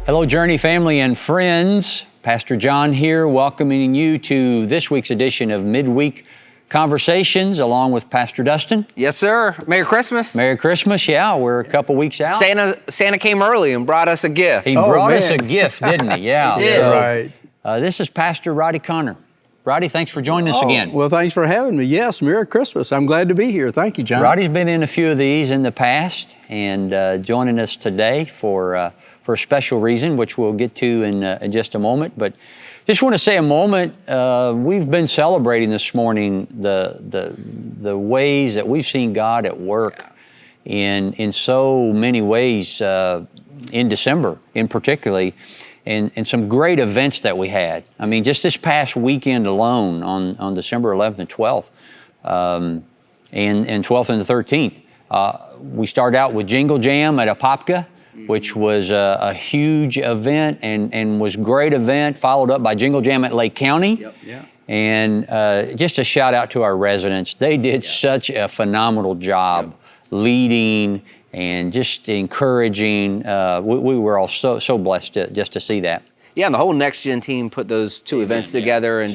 Hello, Journey family and friends. Pastor John here, welcoming you to this week's edition of Midweek Conversations, along with Pastor Dustin. Yes, sir. Merry Christmas. Merry Christmas. Yeah, we're a couple weeks out. Santa came early and brought us a gift. He brought us a gift, didn't he? Yeah. He did. Right. This is Pastor Roddy Connor. Roddy, thanks for joining us again. Well, thanks for having me. Yes, Merry Christmas. I'm glad to be here. Thank you, John. Roddy's been in a few of these in the past and joining us today for a special reason, which we'll get to in just a moment. But just want to say a moment, we've been celebrating this morning the ways that we've seen God at work in so many ways in December in particularly, and some great events that we had. I mean, just this past weekend alone on December 11th and 12th, and 12th and the 13th, we started out with Jingle Jam at Apopka, which was a huge event and was a great event, followed up by Jingle Jam at Lake County. Yep. Yeah. And just a shout out to our residents. They did such a phenomenal job leading and just encouraging. We were all so blessed just to see that. Yeah, and the whole Next Gen team put those two events together and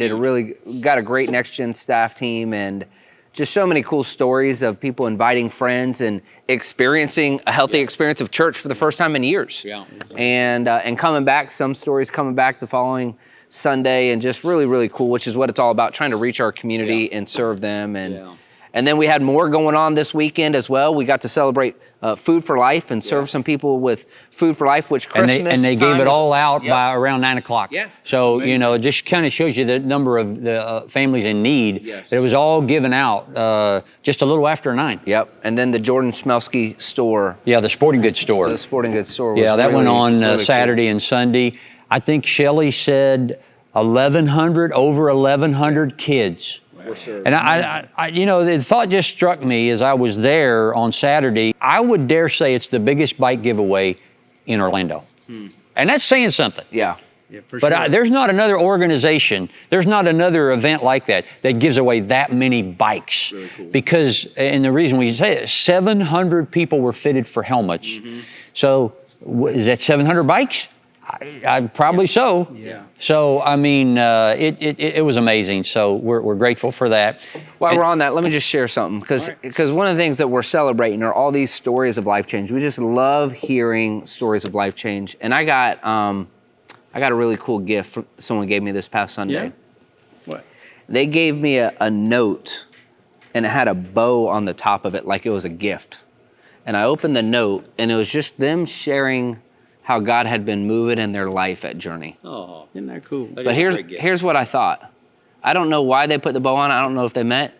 got a great Next Gen staff team, and just so many cool stories of people inviting friends and experiencing a healthy experience of church for the first time in years. Yeah. And coming back, some stories coming back the following Sunday, and just really, really cool, which is what it's all about, trying to reach our community and serve them. And then we had more going on this weekend as well. We got to celebrate Food for Life and serve some people with Food for Life, which Christmas and they gave it all out by around 9 o'clock. Yeah. So, it just kind of shows you the number of the families in need. Yes. It was all given out just a little after 9. Yep. And then the Jordan Smelsky store. Yeah, the sporting goods store. The sporting goods store was that really, went on really Saturday and Sunday. I think Shelley said over 1,100 kids. And I the thought just struck me as I was there on Saturday. I would dare say it's the biggest bike giveaway in Orlando. And that's saying something. Yeah. For sure. But there's not another organization, there's not another event like that gives away that many bikes. Really cool. Because, and the reason we say it, 700 people were fitted for helmets. So is that 700 bikes? I probably so. Yeah. So I mean, it was amazing. So we're grateful for that. While we're on that, let me just share something, because one of the things that we're celebrating are all these stories of life change. We just love hearing stories of life change. And I got a really cool gift someone gave me this past Sunday. Yeah. What? They gave me a note, and it had a bow on the top of it like it was a gift. And I opened the note, and it was just them sharing how God had been moving in their life at Journey. Oh, isn't that cool? But here's what I thought. I don't know why they put the bow on. I don't know if they met.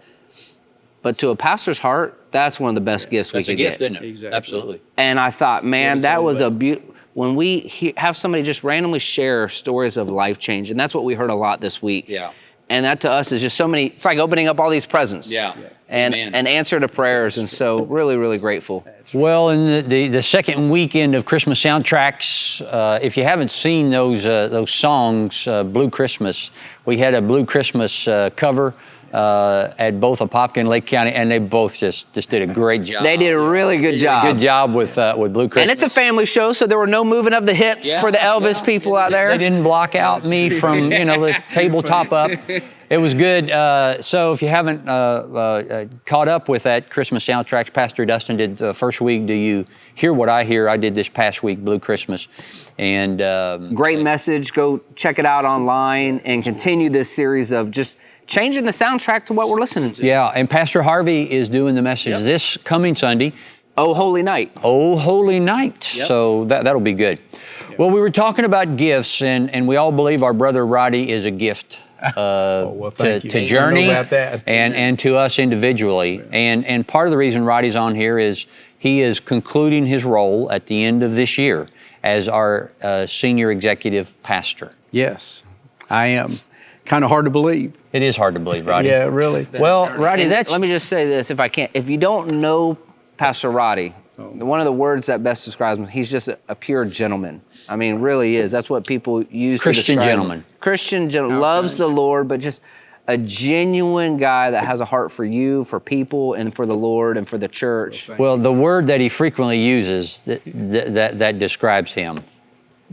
But to a pastor's heart, that's one of the best gifts we could get. That's a gift, isn't it? Exactly. Absolutely. And I thought, man, that was a beautiful. When we have somebody just randomly share stories of life change, and that's what we heard a lot this week. Yeah. And that to us is just so many. It's like opening up all these presents. Yeah. And Amen. an answer to prayers, and so really, really grateful. Well, in the second weekend of Christmas soundtracks, if you haven't seen those songs, Blue Christmas, we had a Blue Christmas cover at both Apopka and Lake County, and they both just did a great job. They did a really good job. Good job with Blue Christmas. And it's a family show, so there were no moving of the hips for the Elvis people out there. They didn't block out me from the tabletop up. It was good. So if you haven't caught up with that Christmas soundtracks, Pastor Dustin did the first week. Do you hear what I hear? I did this past week, Blue Christmas. And great message. Go check it out online and continue this series of just changing the soundtrack to what we're listening to. Yeah, and Pastor Harvey is doing the message this coming Sunday. Oh, Holy Night. Oh, Holy Night. Yep. So that'll be good. Yep. Well, we were talking about gifts, and we all believe our brother Roddy is a gift to Journey and to us individually. And part of the reason Roddy's on here is he is concluding his role at the end of this year as our senior executive pastor. Yes, I am. Kind of hard to believe. It is hard to believe, Roddy. Yeah, really. Well, Roddy, let me just say this, if I can. If you don't know Pastor Roddy, one of the words that best describes him, he's just a pure gentleman. I mean, really is. That's what people use Christian to describe gentleman. Him. Christian gentleman, loves the Lord, but just a genuine guy that has a heart for you, for people, and for the Lord, and for the church. Well, the word that he frequently uses that describes him,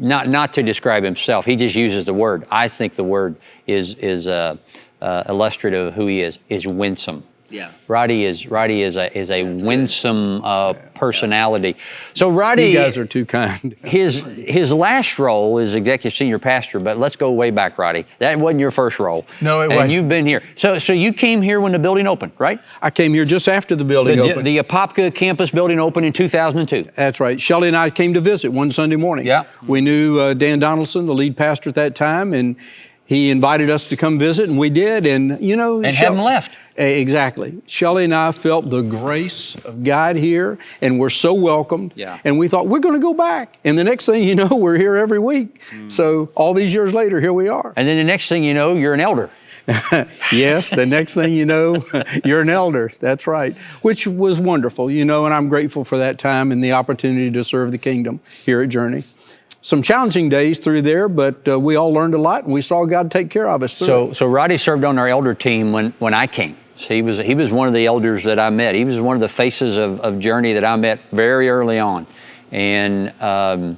not to describe himself. He just uses the word. I think the word is illustrative of who he is winsome. Yeah. Roddy is a winsome personality. So Roddy, You guys are too kind. his last role is executive senior pastor, but let's go way back, Roddy. That wasn't your first role. No, it and wasn't. You've been here. So you came here when the building opened, right? I came here just after the building opened. The Apopka campus building opened in 2002. That's right. Shelley and I came to visit one Sunday morning. Yeah. We knew Dan Donaldson, the lead pastor at that time, and he invited us to come visit, and we did. And And haven't left. Exactly. Shelley and I felt the grace of God here, and we're so welcomed. Yeah. And we thought, we're going to go back. And the next thing you know, we're here every week. So all these years later, here we are. And then the next thing you know, you're an elder. Yes, the next thing you know, you're an elder. That's right, which was wonderful, and I'm grateful for that time and the opportunity to serve the kingdom here at Journey. Some challenging days through there, but we all learned a lot, and we saw God take care of us through it. So Roddy served on our elder team when I came. So he was one of the elders that I met. He was one of the faces of Journey that I met very early on. And I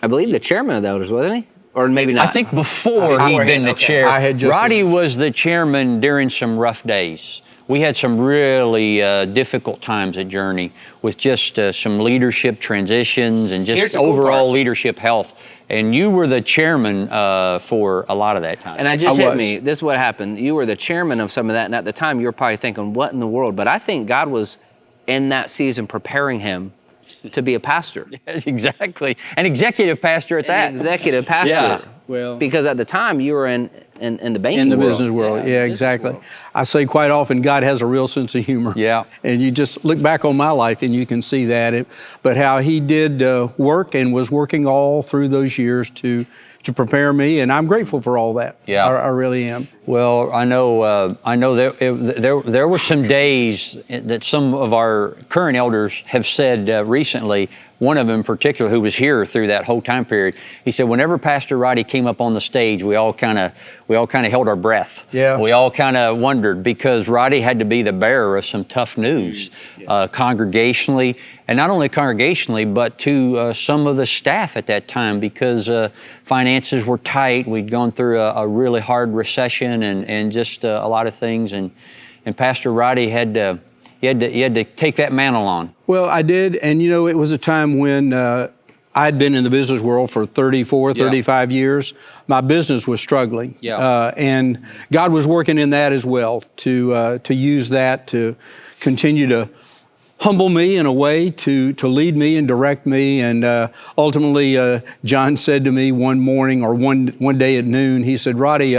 believe the chairman of the elders, wasn't he? Or maybe not. I think before he'd been the chair. I had just Roddy was the chairman during some rough days. We had some really difficult times at Journey with just some leadership transitions and Here's just the cool overall part. leadership health. And you were the chairman for a lot of that time. And I just I hit was. me. This is what happened. You were the chairman of some of that, and at the time you were probably thinking, what in the world? But I think God was in that season preparing him to be a pastor. Exactly. An executive pastor at that. An executive pastor. Yeah. Well, Because at the time you were in the banking in the world. business world, yeah, business exactly. world. I say quite often, God has a real sense of humor. Yeah. And you just look back on my life and you can see that. But how he did work and was working all through those years to prepare me, and I'm grateful for all that. Yeah. I really am. Well, I know there were some days that some of our current elders have said recently. One of them in particular, who was here through that whole time period, he said, whenever Pastor Roddy came up on the stage, we all kind of held our breath. Yeah. We all kind of wondered, because Roddy had to be the bearer of some tough news congregationally, and not only congregationally, but to some of the staff at that time, because finances were tight. We'd gone through a really hard recession and just a lot of things, and Pastor Roddy had to take that mantle on. Well, I did, and it was a time when I'd been in the business world for 34, 35 years. My business was struggling. Yeah. And God was working in that as well to use that to continue to humble me in a way, to lead me and direct me. And ultimately, John said to me one morning or one day at noon, he said, Roddy,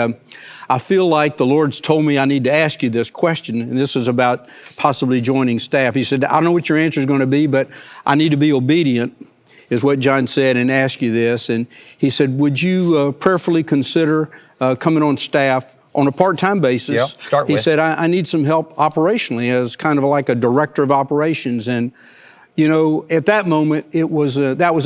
I feel like the Lord's told me I need to ask you this question, and this is about possibly joining staff. He said, I don't know what your answer is going to be, but I need to be obedient, is what John said, and ask you this. And he said, would you prayerfully consider coming on staff on a part-time basis? Yep, start he with. said, I need some help operationally as kind of like a director of operations. And at that moment, that was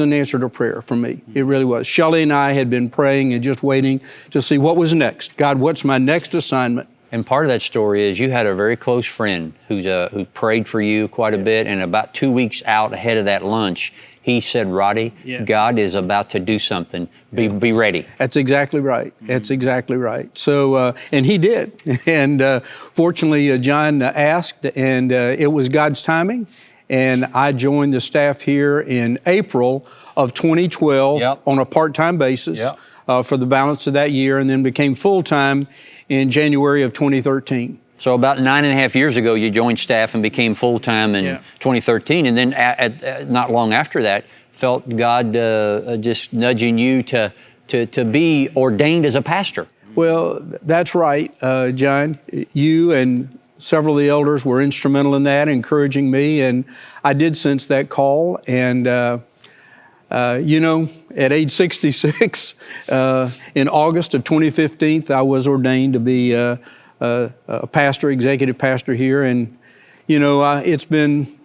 an answer to prayer for me. It really was. Shelley and I had been praying and just waiting to see what was next. God, what's my next assignment? And part of that story is you had a very close friend who prayed for you quite a bit, and about 2 weeks out ahead of that lunch, he said, Roddy, God is about to do something. Be ready. That's exactly right. That's exactly right. So, and he did. And fortunately, John asked, and it was God's timing. And I joined the staff here in April of 2012 on a part-time basis for the balance of that year, and then became full-time in January of 2013. So about 9.5 years ago, you joined staff and became full-time in 2013. And then not long after that, felt God just nudging you to be ordained as a pastor. Well, that's right, John. You and several of the elders were instrumental in that, encouraging me, and I did sense that call. And at age 66, in August of 2015, I was ordained to be a pastor, executive pastor here, and it's been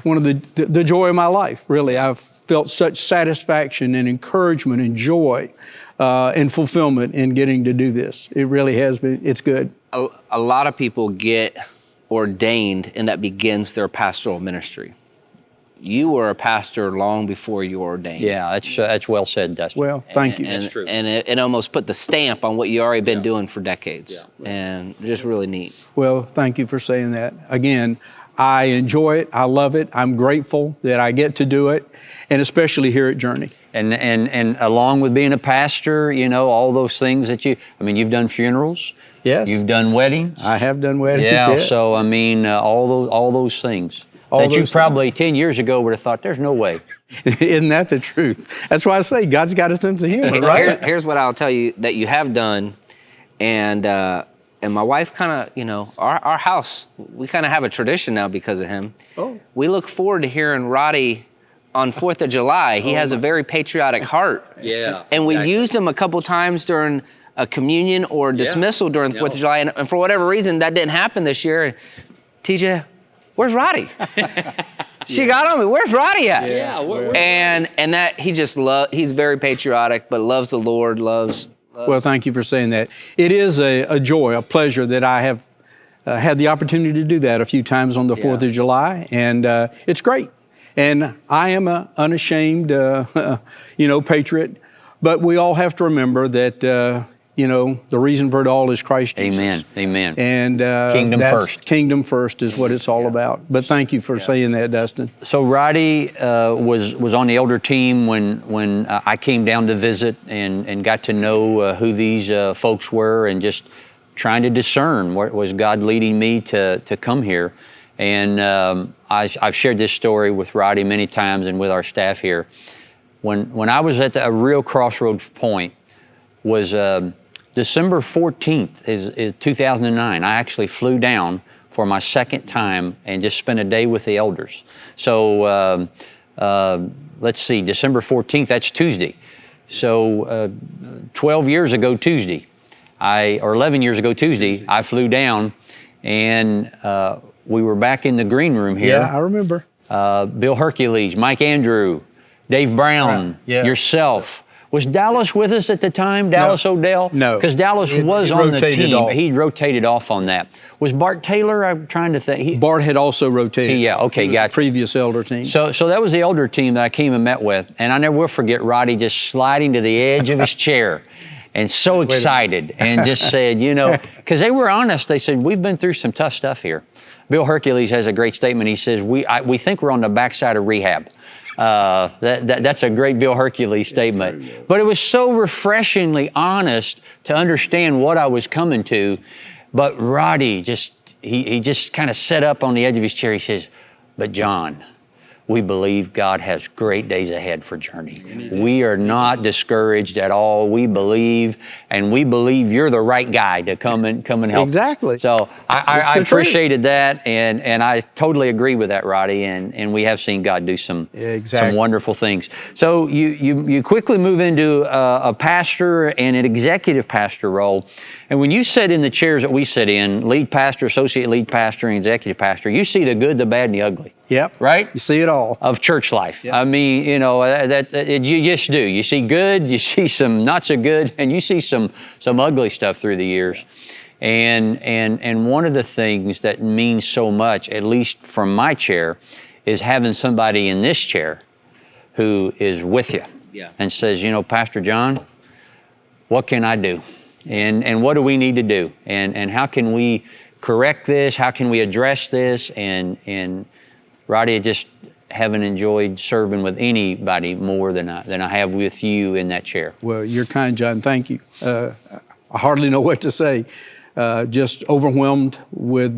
one of the joy of my life. Really, I've felt such satisfaction and encouragement and joy and fulfillment in getting to do this. It really has been. It's good. A lot of people get ordained, and that begins their pastoral ministry. you were a pastor long before you were ordained. Yeah, that's well said, Dustin. Well, thank you. And, That's true. and it almost put the stamp on what you already been doing for decades. And just really neat. Well, thank you for saying that. Again, I enjoy it. I love it. I'm grateful that I get to do it, and especially here at Journey. And along with being a pastor, you know, all those things that you've done funerals. Yes. You've done weddings. I have done weddings. Yeah. So I mean, all those things that you probably 10 years ago would have thought, there's no way. Isn't that the truth? That's why I say God's got a sense of humor, right? Here's what I'll tell you that you have done, and my wife kind of, you know, our house, we kind of have a tradition now because of him. Oh. We look forward to hearing Roddy on 4th of July. He has a very patriotic heart. Yeah. And we used him a couple times during a communion or dismissal during the 4th of July, and for whatever reason, that didn't happen this year. TJ, where's Roddy? She got on me, where's Roddy at? Yeah. And that he just he's very patriotic, but loves the Lord, loves. Well, thank you for saying that. It is a joy, a pleasure that I have had the opportunity to do that a few times on the 4th of July, and it's great. And I am an unashamed, patriot, but we all have to remember that, the reason for it all is Christ Jesus. Amen. Amen. And Kingdom first. Kingdom first is what it's all about. But thank you for saying that, Dustin. So Roddy was on the elder team when I came down to visit and got to know who these folks were, and just trying to discern what was God leading me to come here. And I've shared this story with Roddy many times and with our staff here. When I was at a real crossroads point was December 14th is 2009. I actually flew down for my second time and just spent a day with the elders. So let's see, December 14th, that's Tuesday. So 12 years ago Tuesday, or 11 years ago Tuesday, I flew down, and we were back in the green room here. Yeah, I remember. Bill Hercules, Mike Andrew, Dave Brown, yourself. Was Dallas with us at the time, Dallas O'Dell? No. Because Dallas was on the team. Off. He rotated off on that. Was Bart Taylor? I'm trying to think. Bart had also rotated. Okay, gotcha. Previous elder team. So that was the elder team that I came and met with. And I never will forget Roddy just sliding to the edge of his chair and so excited and just said, because they were honest. They said, we've been through some tough stuff here. Bill Hercules has a great statement. He says, we think we're on the backside of rehab. That's a great Bill Hercules statement. But it was so refreshingly honest to understand what I was coming to. But Roddy he just kind of sat up on the edge of his chair. He says, but John, we believe God has great days ahead for Journey. Amen. We are not discouraged at all. We believe, and we believe you're the right guy to come and help. Exactly. So I appreciated that, and I totally agree with that, Roddy. And we have seen God do some wonderful things. So you quickly move into a pastor and an executive pastor role. And when you sit in the chairs that we sit in, lead pastor, associate lead pastor, and executive pastor, you see the good, the bad, and the ugly. Yep. Right? You see it all. Of church life. Yep. I mean, you just do. You see good, you see some not so good, and you see some ugly stuff through the years. And one of the things that means so much, at least from my chair, is having somebody in this chair who is with you and says, Pastor John, what can I do? And what do we need to do? And how can we correct this? How can we address this? And Roddy, I just haven't enjoyed serving with anybody more than I have with you in that chair. Well, you're kind, John. Thank you. I hardly know what to say. Just overwhelmed with,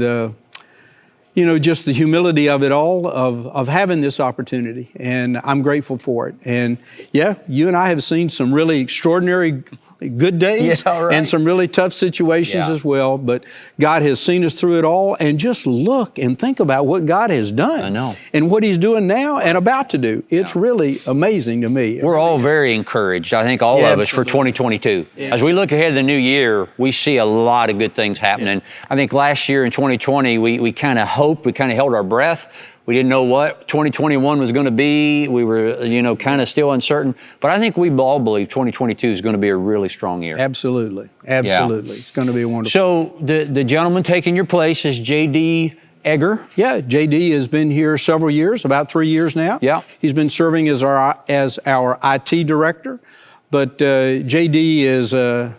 just the humility of it all, of having this opportunity. And I'm grateful for it. And you and I have seen some really extraordinary good days and some really tough situations as well, but God has seen us through it all. And just look and think about what God has done. I know. And what He's doing now and about to do. It's really amazing to me. We're all very encouraged, I think all of us, for 2022. Yeah. As we look ahead to the new year, we see a lot of good things happening. I think last year in 2020, we kind of hoped, we kind of held our breath. We didn't know what 2021 was going to be. We were, kind of still uncertain. But I think we all believe 2022 is going to be a really strong year. Absolutely. Absolutely. Yeah. It's going to be wonderful. So the gentleman taking your place is J.D. Egger. Yeah, JD has been here several years, about 3 years now. Yeah. He's been serving as our IT director, but JD is a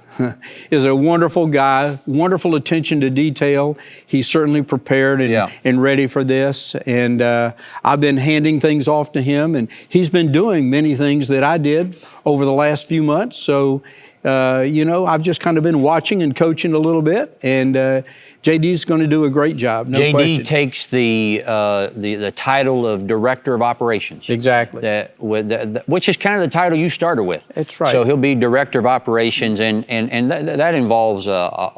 wonderful guy, wonderful attention to detail. He's certainly prepared and ready for this, and I've been handing things off to him, and he's been doing many things that I did over the last few months. So, I've just kind of been watching and coaching a little bit, and JD's going to do a great job. No JD question. takes the title of Director of Operations. Exactly. Which is kind of the title you started with. That's right. So he'll be Director of Operations, and that involves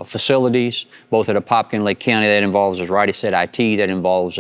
facilities, both at Apopka, Lake County. That involves, as Roddy said, IT. That involves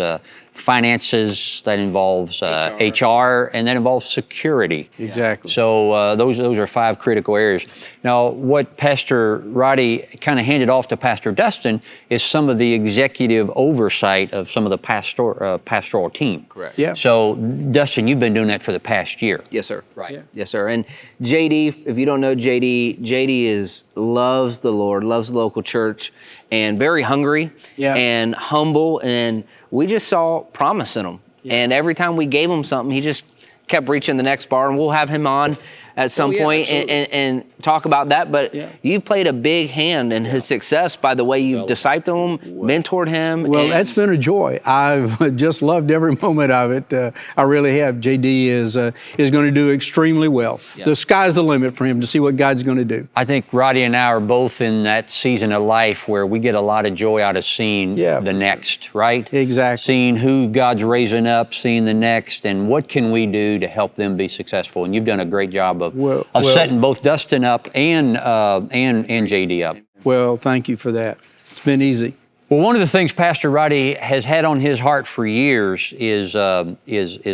finances. That involves HR, and that involves security. Exactly. So those are 5 critical areas. Now, what Pastor Roddy kind of handed off to Pastor Dustin is some of the executive oversight of some of the pastoral team. Correct. Yeah. So, Dustin, you've been doing that for the past year. Yes, sir. Right. Yeah. Yes, sir. And JD, if you don't know JD loves the Lord, loves the local church, and very hungry and humble. And we just saw promise in him. Yeah. And every time we gave him something, he just kept reaching the next bar. And we'll have him on at some point and talk about that. But you played a big hand in his success by the way you've discipled him, mentored him. Well, that's been a joy. I've just loved every moment of it. I really have. JD is going to do extremely well. Yeah. The sky's the limit for him to see what God's going to do. I think Roddy and I are both in that season of life where we get a lot of joy out of seeing the next, right? Exactly. Seeing who God's raising up, seeing the next, and what can we do to help them be successful. And you've done a great job of setting both Dustin up and JD up. Well, thank you for that. It's been easy. Well, one of the things Pastor Roddy has had on his heart for years is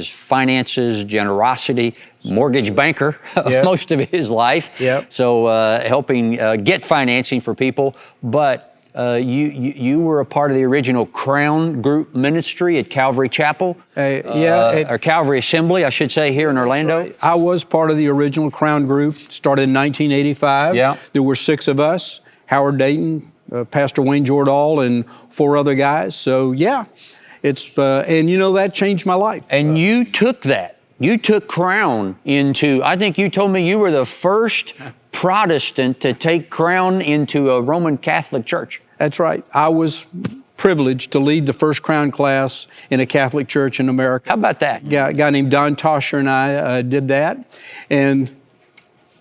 finances, generosity, mortgage banker most of his life. Yep. So helping get financing for people, but you were a part of the original Crown Group ministry at Calvary Chapel, or Calvary Assembly, I should say, here in Orlando. Right. I was part of the original Crown Group, started in 1985. Yeah. There were 6 of us, Howard Dayton, Pastor Wayne Jordahl, and 4 other guys. So it's and that changed my life. And you took that. You took Crown into, I think you told me you were the first Protestant to take Crown into a Roman Catholic church. That's right. I was privileged to lead the first Crown class in a Catholic church in America. How about that? A guy named Don Tosher and I did that, and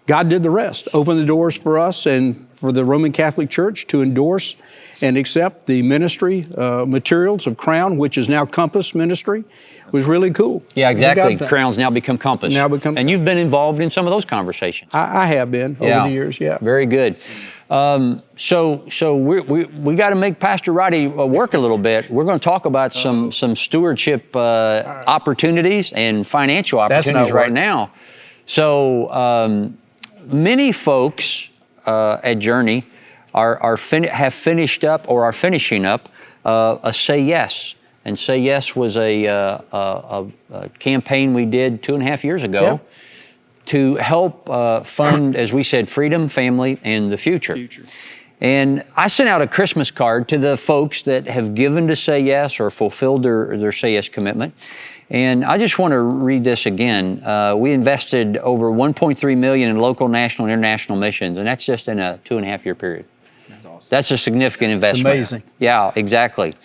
God did the rest. Opened the doors for us and for the Roman Catholic Church to endorse and accept the ministry materials of Crown, which is now Compass Ministry. It was really cool. Yeah, exactly. Crown's now become Compass. And you've been involved in some of those conversations. I have been over the years, Very good. So we got to make Pastor Roddy work a little bit. We're going to talk about some stewardship opportunities and financial opportunities right now. So many folks at Journey have finished up or are finishing up a Say Yes. And Say Yes was a campaign we did 2.5 years ago to help fund, as we said, freedom, family, and the future. And I sent out a Christmas card to the folks that have given to Say Yes or fulfilled their Say Yes commitment. And I just want to read this again. We invested over $1.3 million in local, national, and international missions, and that's just in a 2.5 year period. That's awesome. That's a significant investment. It's amazing. Yeah, exactly.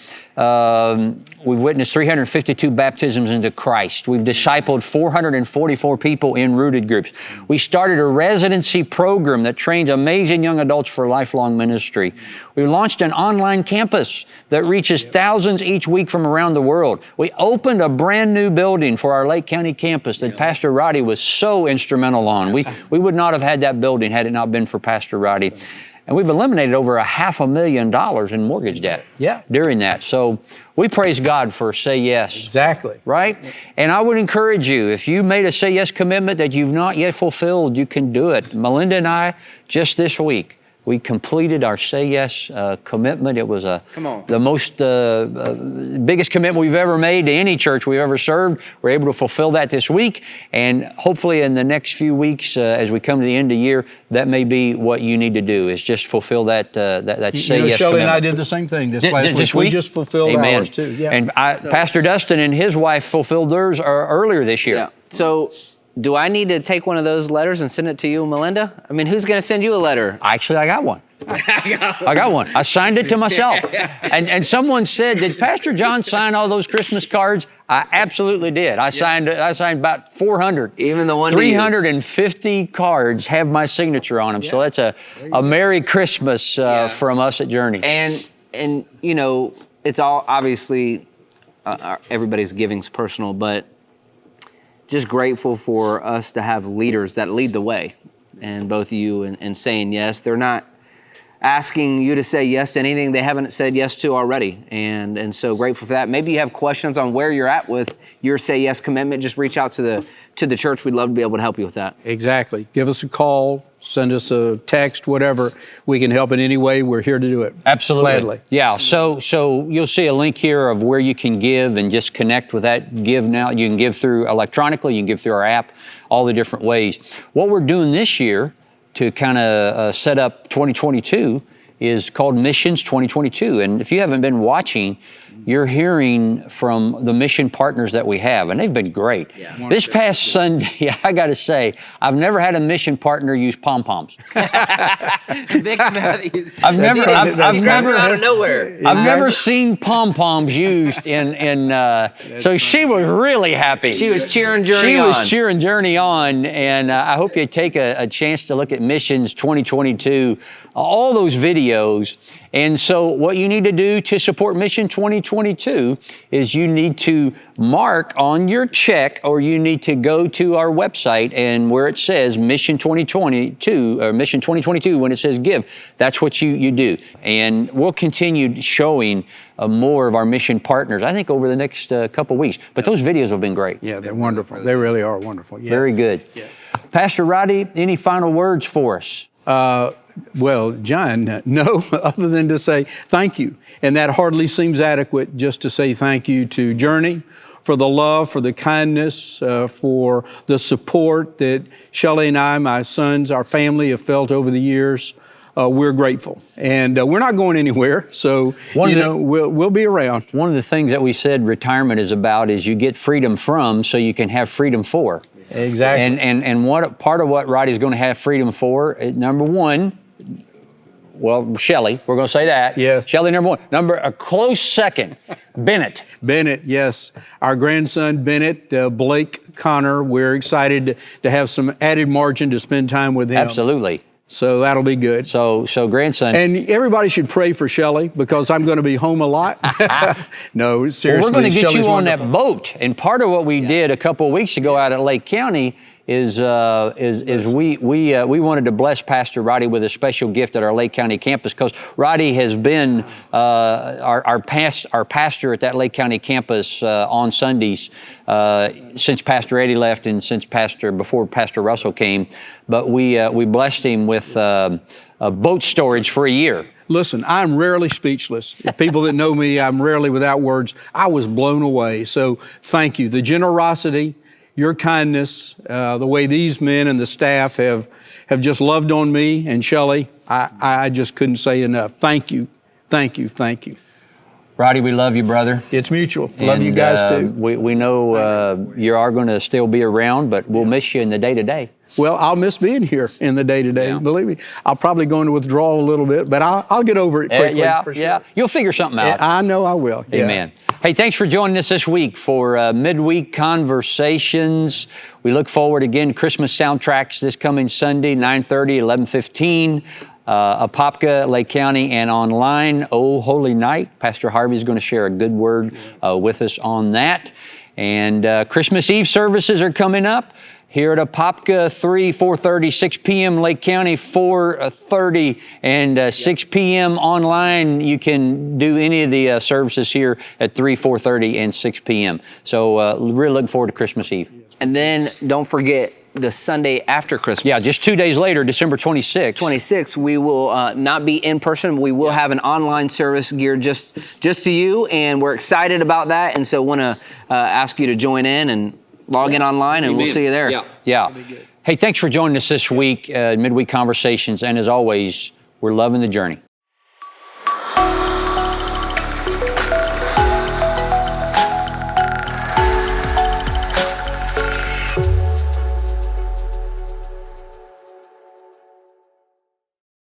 We've witnessed 352 baptisms into Christ. We've discipled 444 people in rooted groups. We started a residency program that trains amazing young adults for lifelong ministry. We launched an online campus that reaches thousands each week from around the world. We opened a brand new building for our Lake County campus that Pastor Roddy was so instrumental on. We would not have had that building had it not been for Pastor Roddy. And we've eliminated over $500,000 in mortgage debt during that. So we praise God for Say Yes. Exactly. Right? And I would encourage you, if you made a Say Yes commitment that you've not yet fulfilled, you can do it. Melinda and I, just this week, We completed our Say Yes commitment. It was the most biggest commitment we've ever made to any church we've ever served. We're able to fulfill that this week, and hopefully in the next few weeks, as we come to the end of the year, that may be what you need to do, is just fulfill that Say Yes Shelley commitment. and I did the same thing this last week. We just fulfilled Amen. ours too. Yeah. And Pastor Dustin and his wife fulfilled theirs earlier this year. Yeah. So, do I need to take one of those letters and send it to you, Melinda? I mean, who's going to send you a letter? Actually, I got one. I got one. I signed it to myself. And someone said, did Pastor John sign all those Christmas cards? I absolutely did. I signed about 400. Even the one 350 cards have my signature on them. So that's a Merry Christmas from us at Journey. And you know, it's all obviously everybody's giving's personal, but just grateful for us to have leaders that lead the way, and both you and saying yes. They're not asking you to say yes to anything they haven't said yes to already, and so grateful for that. Maybe you have questions on where you're at with your Say Yes commitment. Just reach out to the church. We'd love to be able to help you with that. Exactly. Give us a call, send us a text, whatever. We can help in any way. We're here to do it. Absolutely. Gladly. Yeah, so you'll see a link here of where you can give, and just connect with that Give Now. You can give through electronically, you can give through our app, all the different ways. What we're doing this year to kind of set up 2022 is called Missions 2022. And if you haven't been watching, you're hearing from the mission partners that we have, and they've been great. Yeah. This past Sunday, I got to say, I've never had a mission partner use pom-poms. I've never out of nowhere. I've never seen pom-poms used so she was really happy. She was cheering Journey on. She was cheering Journey on, and I hope you take a chance to look at Missions 2022, all those videos. And so what you need to do to support Mission 2022 is you need to mark on your check, or you need to go to our website, and where it says Mission 2022, or Mission 2022, when it says give, that's what you do. And we'll continue showing more of our mission partners, I think, over the next couple weeks. But those videos have been great. Yeah, they're wonderful. They really are wonderful. Yeah. Very good. Yeah. Pastor Roddy, any final words for us? Well, John, no, other than to say thank you. And that hardly seems adequate, just to say thank you to Journey for the love, for the kindness, for the support that Shelley and I, my sons, our family have felt over the years. We're grateful. And we're not going anywhere, so we'll be around. One of the things that we said retirement is about is you get freedom from, so you can have freedom for. Exactly. And what part of what Roddy's going to have freedom for, number one, well, Shelley, we're going to say that. Yes. Shelley, number one. A close second, Bennett. Bennett, yes. Our grandson, Bennett, Blake Connor, we're excited to have some added margin to spend time with him. Absolutely. So that'll be good. So grandson. And everybody should pray for Shelley, because I'm going to be home a lot. No, seriously. Well, we're going to get Shelley's you on wonderful. that boat. And part of what we did a couple of weeks ago out at Lake County is we wanted to bless Pastor Roddy with a special gift at our Lake County campus, because Roddy has been our pastor at that Lake County campus on Sundays since Pastor Eddie left, and before Pastor Russell came. But we blessed him with boat storage for a year. Listen, I'm rarely speechless. People that know me, I'm rarely without words. I was blown away. So thank you. The generosity, your kindness, the way these men and the staff have just loved on me and Shelley, I just couldn't say enough. Thank you, thank you, thank you. Roddy, we love you, brother. It's mutual. Love you guys too. We know you are going to still be around, but we'll miss you in the day-to-day. Well, I'll miss being here in the day-to-day. Yeah. Believe me, I'll probably go into withdrawal a little bit, but I'll get over it quickly. Yeah. You'll figure something out. I know I will. Amen. Yeah. Hey, thanks for joining us this week for Midweek Conversations. We look forward again, Christmas soundtracks this coming Sunday, 9:30, 11:15. Apopka, Lake County, and online. Oh, Holy Night. Pastor Harvey is going to share a good word with us on that. And Christmas Eve services are coming up. Here at Apopka, 3, 4:30, 6 p.m. Lake County, 4:30, and 6 p.m. online. You can do any of the services here at 3, 4:30, and 6 p.m. So really looking forward to Christmas Eve. And then don't forget, the Sunday after Christmas. Yeah, just 2 days later, December 26th. 26th, we will not be in person. We will have an online service geared just to you, and we're excited about that. And so want to ask you to join in and log in online, and we'll see you there. Yeah. Hey, thanks for joining us this week, Midweek Conversations. And as always, we're loving the journey.